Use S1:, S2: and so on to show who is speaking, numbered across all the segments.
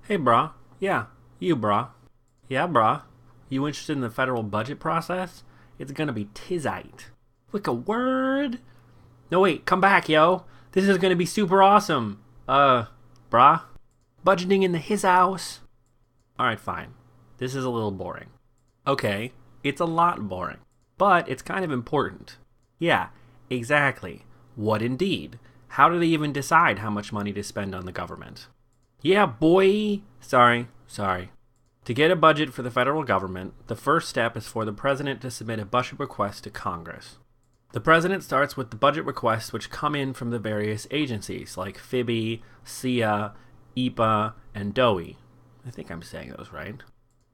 S1: Hey, brah. Yeah, you, brah. Yeah, brah. You interested in the federal budget process? It's gonna be tizite. Like a word? No, wait, come back, yo. This is gonna be super awesome. Brah? Budgeting in the his house? Alright, fine. This is a little boring. Okay, it's a lot boring. But it's kind of important. Yeah, exactly. What indeed? How do they even decide how much money to spend on the government? Yeah, boy. Sorry. To get a budget for the federal government, the first step is for the president to submit a budget request to Congress. The president starts with the budget requests which come in from the various agencies like FIBI, SIA, EPA, and DOE. I think I'm saying those right.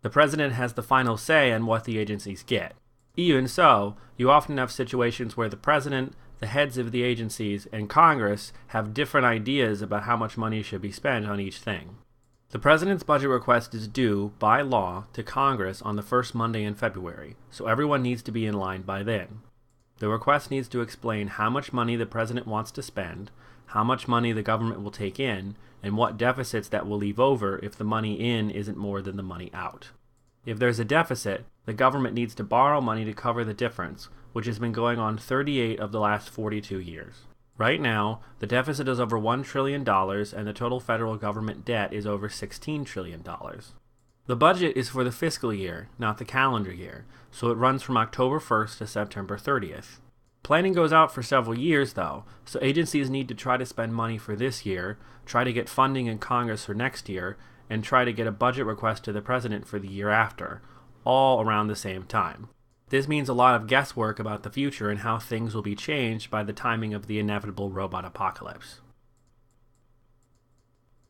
S1: The president has the final say on what the agencies get. Even so, you often have situations where the president, the heads of the agencies, and Congress have different ideas about how much money should be spent on each thing. The president's budget request is due, by law, to Congress on the first Monday in February, so everyone needs to be in line by then. The request needs to explain how much money the president wants to spend, how much money the government will take in, and what deficits that will leave over if the money in isn't more than the money out. If there's a deficit, the government needs to borrow money to cover the difference, which has been going on 38 of the last 42 years. Right now, the deficit is over $1 trillion and the total federal government debt is over $16 trillion. The budget is for the fiscal year, not the calendar year, so it runs from October 1st to September 30th. Planning goes out for several years, though, so agencies need to try to spend money for this year, try to get funding in Congress for next year, and try to get a budget request to the president for the year after, all around the same time. This means a lot of guesswork about the future and how things will be changed by the timing of the inevitable robot apocalypse.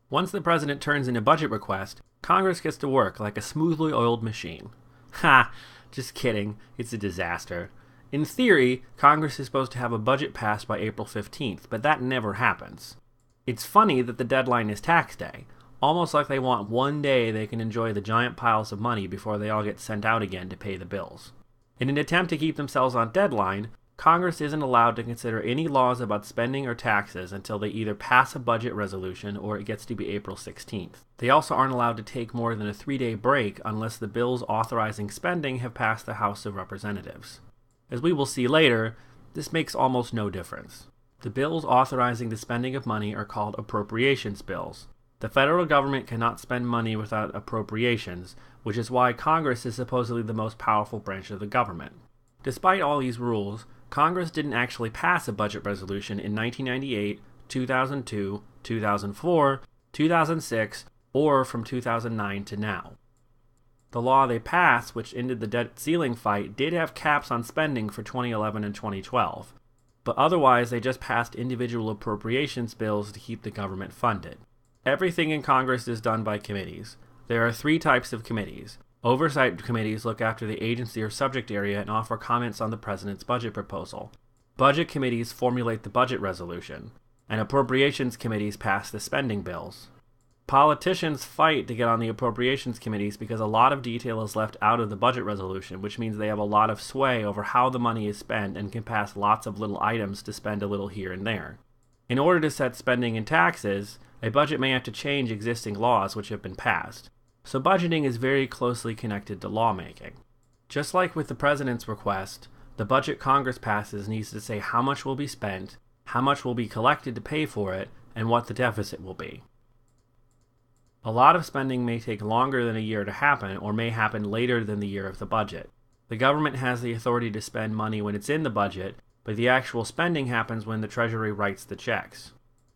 S1: Once the president turns in a budget request, Congress gets to work like a smoothly oiled machine. Ha! Just kidding, it's a disaster. In theory, Congress is supposed to have a budget passed by April 15th, but that never happens. It's funny that the deadline is tax day, almost like they want one day they can enjoy the giant piles of money before they all get sent out again to pay the bills. In an attempt to keep themselves on deadline, Congress isn't allowed to consider any laws about spending or taxes until they either pass a budget resolution or it gets to be April 16th. They also aren't allowed to take more than a 3-day break unless the bills authorizing spending have passed the House of Representatives. As we will see later, this makes almost no difference. The bills authorizing the spending of money are called appropriations bills. The federal government cannot spend money without appropriations, which is why Congress is supposedly the most powerful branch of the government. Despite all these rules, Congress didn't actually pass a budget resolution in 1998, 2002, 2004, 2006, or from 2009 to now. The law they passed, which ended the debt ceiling fight, did have caps on spending for 2011 and 2012, but otherwise they just passed individual appropriations bills to keep the government funded. Everything in Congress is done by committees. There are 3 types of committees. Oversight committees look after the agency or subject area and offer comments on the president's budget proposal. Budget committees formulate the budget resolution, and appropriations committees pass the spending bills. Politicians fight to get on the appropriations committees because a lot of detail is left out of the budget resolution, which means they have a lot of sway over how the money is spent and can pass lots of little items to spend a little here and there. In order to set spending and taxes, a budget may have to change existing laws which have been passed. So budgeting is very closely connected to lawmaking. Just like with the president's request, the budget Congress passes needs to say how much will be spent, how much will be collected to pay for it, and what the deficit will be. A lot of spending may take longer than a year to happen, or may happen later than the year of the budget. The government has the authority to spend money when it's in the budget, but the actual spending happens when the Treasury writes the checks.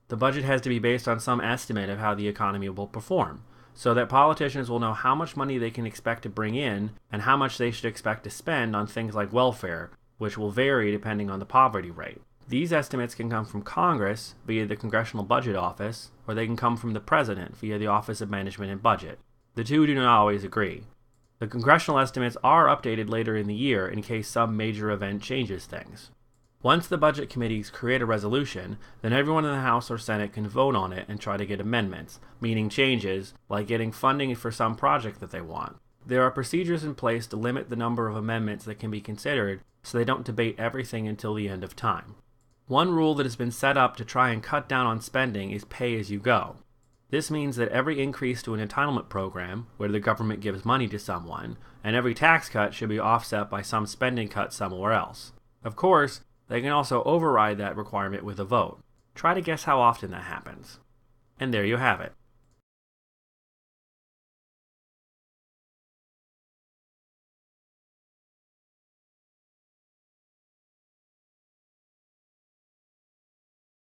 S1: The budget has to be based on some estimate of how the economy will perform, so that politicians will know how much money they can expect to bring in and how much they should expect to spend on things like welfare, which will vary depending on the poverty rate. These estimates can come from Congress via the Congressional Budget Office, or they can come from the President via the Office of Management and Budget. The two do not always agree. The congressional estimates are updated later in the year in case some major event changes things. Once the budget committees create a resolution, then everyone in the House or Senate can vote on it and try to get amendments, meaning changes, like getting funding for some project that they want. There are procedures in place to limit the number of amendments that can be considered so they don't debate everything until the end of time. One rule that has been set up to try and cut down on spending is pay as you go. This means that every increase to an entitlement program, where the government gives money to someone, and every tax cut should be offset by some spending cut somewhere else. Of course, they can also override that requirement with a vote. Try to guess how often that happens. And there you have it.